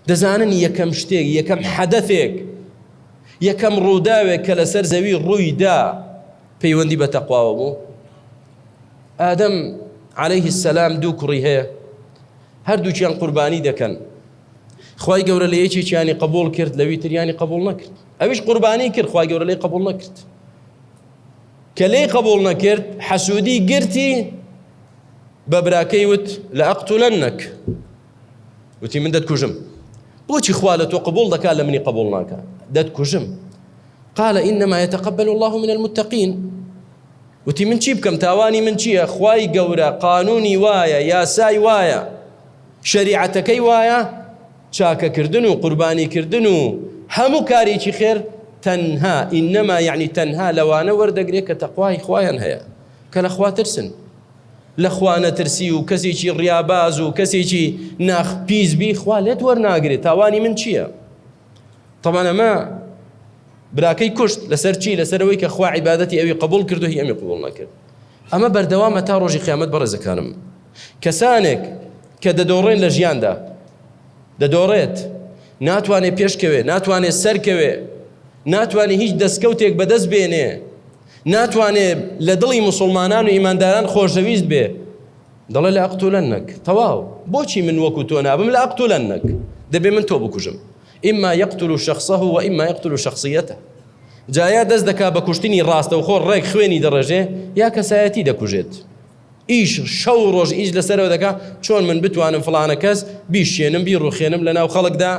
دەزانن یەکەم شتێک یەکەم حەدەثێک یەکەم ڕووداوێک کە لەسەر زەوی ڕوویدا پەیوەندی بە تەقواوە بوو. ئادەم عەلەیه السەلام دوو کوڕی هەیە، هەردووچیان قوربانی دەکەن. خوای گەورە لە یەکێکیانی قبول کرد، لەوی تریانی قبول نەکرد. ئەویش قوربانی کرد، خوای گەورە لێی قبول نەکرد. کە لێی قبول نەکرد حەسوودی گرتی بە براکەی وت لە ئەقتولەنەک، وتی من دەتکوژم. بۆچی خوا لە تۆ قبول دەکات لە منی قبول ناکات؟ دەتکوژم. قال إنما يتقبل الله من المتقين. وتی من چی بکەم؟ تاوانی من چییە؟ خوای گەورە قانونی وایە، یاسای وایە، شەریعەتەکەی وایە، چاکەکردن و قوربانیکردن و هەموو کارێکی خێر تەنها ئینەما یعنی تەنها لەوانە وەردەگرێت کە تەقوای خوایان هەیە، کە لە خوا ترسن. لە خوا نەترسی و کەسێکی ڕیاباز و کەسێکی ناخپیزبی خوا لێت وەرناگرێت. تاوانی من چییە؟ طبعا ئەمە براکەی کوشت لەسەر چی؟ لەسەرەوەی کە خوا عیبادەتی ئەوی قبول کرد و هی ئەمی قبول نەکرد. ئەمە بەردەوامە تا ڕۆژی قیامەت. بەڕێزەکانم، کەسانێک کە دەدۆڕێن لە ژیاندا، دەدۆڕێت، ناتوانێت پێشکەوێ، ناتوانێت سەرکەوێ، ناتوانێت هیچ دەستکەوتێک بەدەست بێنێ، ناتوانێت لە دڵی مسلمانان و ئیمانداران خۆشەویست بێ، دەڵێ لە ئەقتولەنەک. تەواو، بۆچی من وەکو تۆ نابم؟ لە ئەقتولەنەک، دەبێ من تۆ بکوژم. ئیما یەقتل شخصه و ئیما یەقتل شخصیەته. جایا دەست دەکا بە کوشتنی ڕاستەوخۆ ڕێک خوێنی دەڕێژێ، یا کەسایەتی دەکوژێت. ئیش شەو ڕۆژ ئیش لەسەرەوە دەکا چۆن من بتوانم فڵانە کەس بیشێنم، بیڕوخێنم لە ناو خەڵکدا،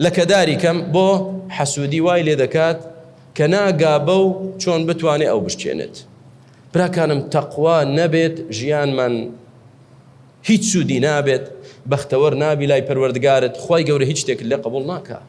لە کەداری کەم، بۆ حەسوودی وای لێ دەکات کە ناگا بەو چۆن بتوانێ ئەو بشکێنێت. براکانم، تەقوا نەبێت ژیانمان هیچ سوودی نابێت، بەختەوەر نابی لای پەروەردگارت، خوای گەورە هیچ شتێک لێ قبول ناکات.